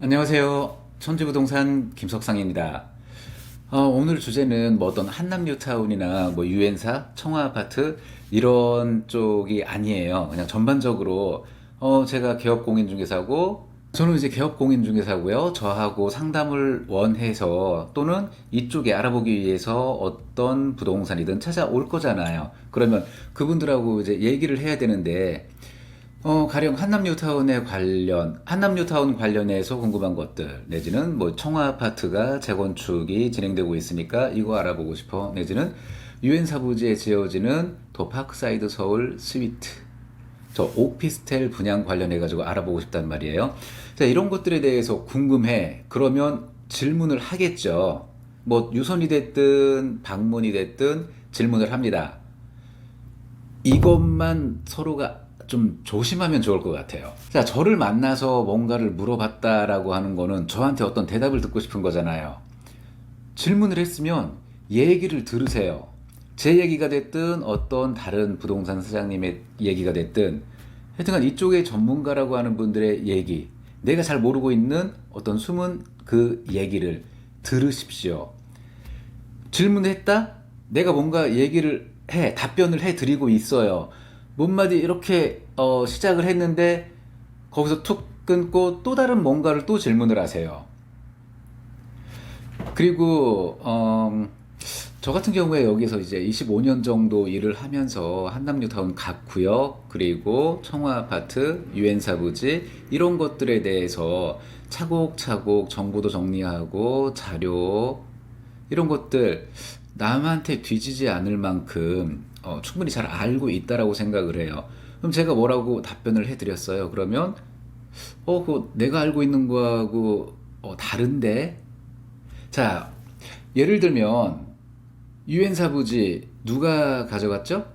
안녕하세요. 천지부동산 김석상입니다. 오늘 주제는 뭐 어떤 한남뉴타운이나 뭐 유엔사, 청아아파트 이런 쪽이 아니에요. 그냥 전반적으로 제가 개업공인중개사고 저는 이제 개업공인중개사고요. 저하고 상담을 원해서 또는 이쪽에 알아보기 위해서 어떤 부동산이든 찾아올 거잖아요. 그러면 그분들하고 이제 얘기를 해야 되는데 가령 한남뉴타운 관련해서 궁금한 것들, 내지는 뭐 청아아파트가 재건축이 진행되고 있으니까 이거 알아보고 싶어, 내지는 유엔사 부지에 지어지는 도파크사이드 서울 스위트, 저 오피스텔 분양 관련해가지고 알아보고 싶단 말이에요. 자, 이런 것들에 대해서 궁금해. 그러면 질문을 하겠죠. 뭐 유선이 됐든 방문이 됐든 질문을 합니다. 이것만 서로가 좀 조심하면 좋을 것 같아요. 자, 저를 만나서 뭔가를 물어봤다라고 하는 거는 저한테 어떤 대답을 듣고 싶은 거잖아요. 질문을 했으면 얘기를 들으세요. 제 얘기가 됐든 어떤 다른 부동산 사장님의 얘기가 됐든 하여튼간 이쪽의 전문가라고 하는 분들의 얘기, 내가 잘 모르고 있는 어떤 숨은 그 얘기를 들으십시오. 질문을 했다? 내가 뭔가 얘기를 답변을 해 드리고 있어요. 못 마디 이렇게 시작을 했는데 거기서 툭 끊고 또 다른 뭔가를 또 질문을 하세요. 그리고 저 같은 경우에 여기서 이제 25년 정도 일을 하면서 한남뉴타운 각 구역, 그리고 청화아파트, 유엔사 부지 이런 것들에 대해서 차곡차곡 정보도 정리하고 자료 이런 것들 남한테 뒤지지 않을 만큼 충분히 잘 알고 있다라고 생각을 해요. 그럼 제가 뭐라고 답변을 해드렸어요. 그러면 그거 내가 알고 있는 거하고 다른데? 자, 예를 들면 유엔사 부지 누가 가져갔죠?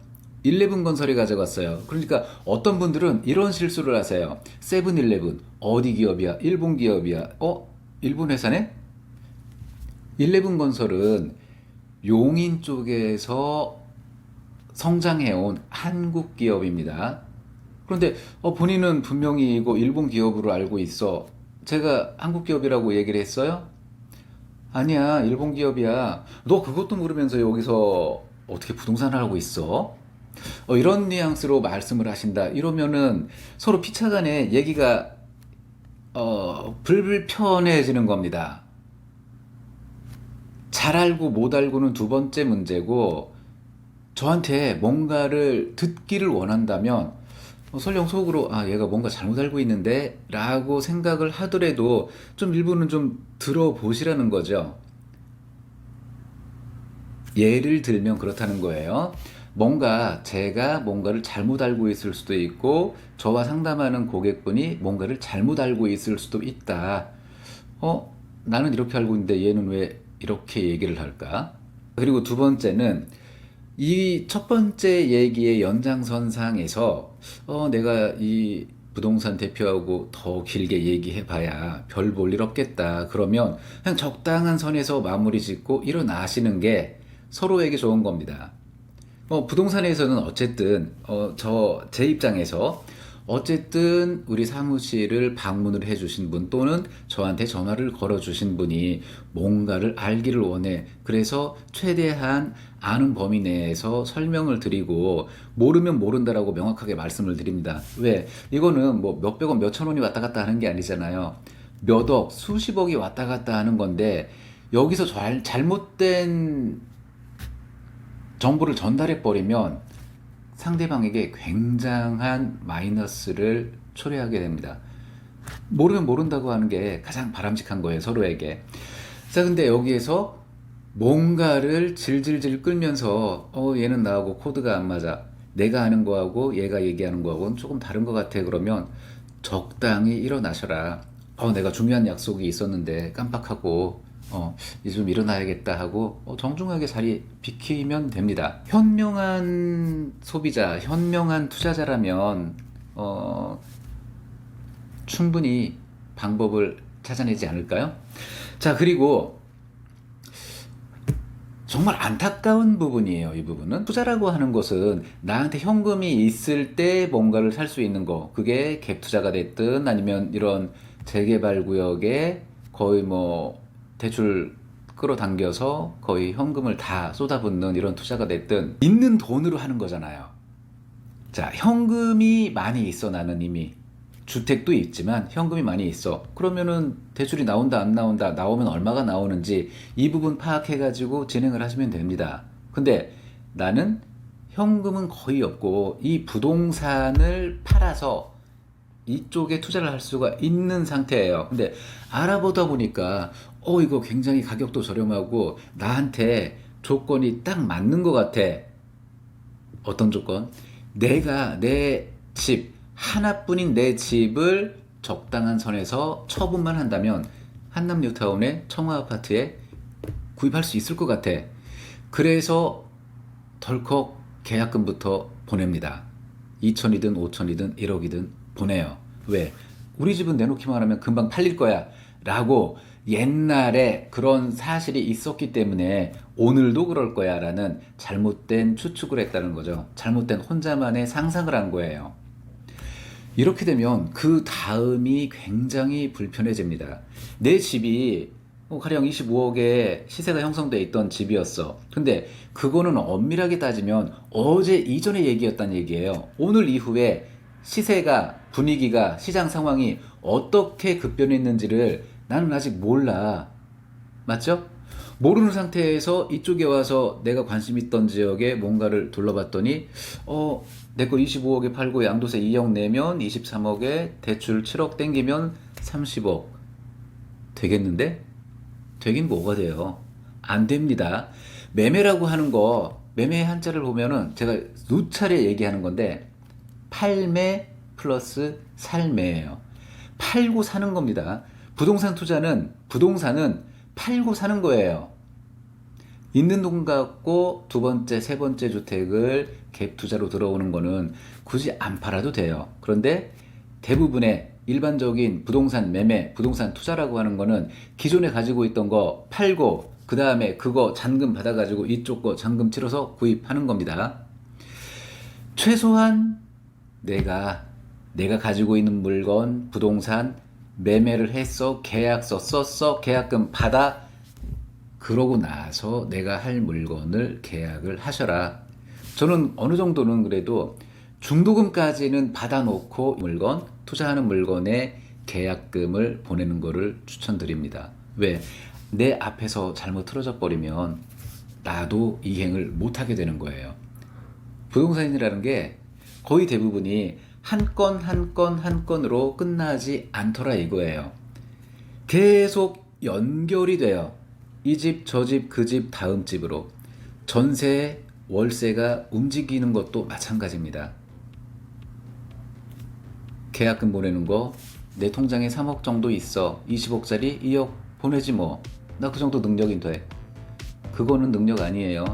11건설이 가져갔어요. 그러니까 어떤 분들은 이런 실수를 하세요. 세븐일레븐 어디 기업이야? 일본 기업이야. 일본 회사네? 11건설은 용인 쪽에서 성장해온 한국 기업입니다. 그런데 본인은 분명히 이거 일본 기업으로 알고 있어. 제가 한국 기업이라고 얘기를 했어요? 아니야, 일본 기업이야. 너 그것도 모르면서 여기서 어떻게 부동산을 하고 있어? 이런 뉘앙스로 말씀을 하신다. 이러면은 서로 피차간에 얘기가 불편해지는 겁니다. 잘 알고 못 알고는 두 번째 문제고, 저한테 뭔가를 듣기를 원한다면 설령 속으로 얘가 뭔가 잘못 알고 있는데 라고 생각을 하더라도 좀 일부는 좀 들어보시라는 거죠. 예를 들면 그렇다는 거예요. 뭔가 제가 뭔가를 잘못 알고 있을 수도 있고 저와 상담하는 고객분이 뭔가를 잘못 알고 있을 수도 있다. 나는 이렇게 알고 있는데 얘는 왜 이렇게 얘기를 할까? 그리고 두 번째는 이 첫 번째 얘기의 연장선상에서 내가 이 부동산 대표하고 더 길게 얘기해 봐야 별 볼 일 없겠다. 그러면 그냥 적당한 선에서 마무리 짓고 일어나시는 게 서로에게 좋은 겁니다. 부동산에서는 어쨌든 제 입장에서 어쨌든 우리 사무실을 방문을 해주신 분 또는 저한테 전화를 걸어주신 분이 뭔가를 알기를 원해. 그래서 최대한 아는 범위 내에서 설명을 드리고 모르면 모른다라고 명확하게 말씀을 드립니다. 왜? 이거는 뭐 몇백원, 몇천원이 왔다 갔다 하는 게 아니잖아요. 몇 억, 수십억이 왔다 갔다 하는 건데 여기서 잘못된 정보를 전달해 버리면 상대방에게 굉장한 마이너스를 초래하게 됩니다. 모르면 모른다고 하는 게 가장 바람직한 거예요, 서로에게. 자, 근데 여기에서 뭔가를 질질질 끌면서 얘는 나하고 코드가 안 맞아. 내가 하는 거하고 얘가 얘기하는 거하고는 조금 다른 것 같아. 그러면 적당히 일어나셔라. 내가 중요한 약속이 있었는데 깜빡하고 이제 좀 일어나야겠다 하고 정중하게 자리 비키면 됩니다. 현명한 소비자, 현명한 투자자라면 충분히 방법을 찾아내지 않을까요? 자, 그리고 정말 안타까운 부분이에요, 이 부분은. 투자라고 하는 것은 나한테 현금이 있을 때 뭔가를 살 수 있는 거. 그게 갭 투자가 됐든 아니면 이런 재개발 구역에 거의 뭐 대출 끌어당겨서 거의 현금을 다 쏟아붓는 이런 투자가 됐든 있는 돈으로 하는 거잖아요. 자, 현금이 많이 있어. 나는 이미 주택도 있지만 현금이 많이 있어. 그러면은 대출이 나온다 안 나온다, 나오면 얼마가 나오는지 이 부분 파악해 가지고 진행을 하시면 됩니다. 근데 나는 현금은 거의 없고 이 부동산을 팔아서 이쪽에 투자를 할 수가 있는 상태예요. 근데 알아보다 보니까 이거 굉장히 가격도 저렴하고 나한테 조건이 딱 맞는 것 같아. 어떤 조건? 내가 내 집, 하나뿐인 내 집을 적당한 선에서 처분만 한다면 한남 뉴타운의 청화 아파트에 구입할 수 있을 것 같아. 그래서 덜컥 계약금부터 보냅니다. 2천이든 5천이든 1억이든 보내요. 왜? 우리 집은 내놓기만 하면 금방 팔릴 거야 라고 옛날에 그런 사실이 있었기 때문에 오늘도 그럴 거야 라는 잘못된 추측을 했다는 거죠. 잘못된 혼자만의 상상을 한 거예요. 이렇게 되면 그 다음이 굉장히 불편해집니다. 내 집이 가령 25억에 시세가 형성돼 있던 집이었어. 근데 그거는 엄밀하게 따지면 어제 이전의 얘기였단 얘기예요. 오늘 이후에 시세가, 분위기가, 시장 상황이 어떻게 급변했는지를 나는 아직 몰라. 맞죠? 모르는 상태에서 이쪽에 와서 내가 관심 있던 지역에 뭔가를 둘러봤더니 내 거 25억에 팔고 양도세 2억 내면 23억에 대출 7억 땡기면 30억 되겠는데? 되긴 뭐가 돼요? 안 됩니다. 매매라고 하는 거, 매매의 한자를 보면은 제가 누차례 얘기하는 건데 팔매 플러스 살매예요. 팔고 사는 겁니다. 부동산은 팔고 사는 거예요. 있는 돈 갖고 두 번째, 세 번째 주택을 갭 투자로 들어오는 거는 굳이 안 팔아도 돼요. 그런데 대부분의 일반적인 부동산 매매, 부동산 투자라고 하는 거는 기존에 가지고 있던 거 팔고 그 다음에 그거 잔금 받아가지고 이쪽 거 잔금 치러서 구입하는 겁니다. 최소한 내가 가지고 있는 물건, 부동산 매매를 했어, 계약서 썼어, 계약금 받아, 그러고 나서 내가 할 물건을 계약을 하셔라. 저는 어느 정도는 그래도 중도금까지는 받아놓고 물건, 투자하는 물건에 계약금을 보내는 거를 추천드립니다. 왜? 내 앞에서 잘못 틀어져 버리면 나도 이행을 못하게 되는 거예요. 부동산이라는 게 거의 대부분이 한 건 한 건 한 건으로 끝나지 않더라 이거예요. 계속 연결이 돼요. 이 집, 저 집, 그 집, 다음 집으로. 전세, 월세가 움직이는 것도 마찬가지입니다. 계약금 보내는 거, 내 통장에 3억 정도 있어. 20억짜리 2억 보내지 뭐. 나 그 정도 능력이 돼. 그거는 능력 아니에요.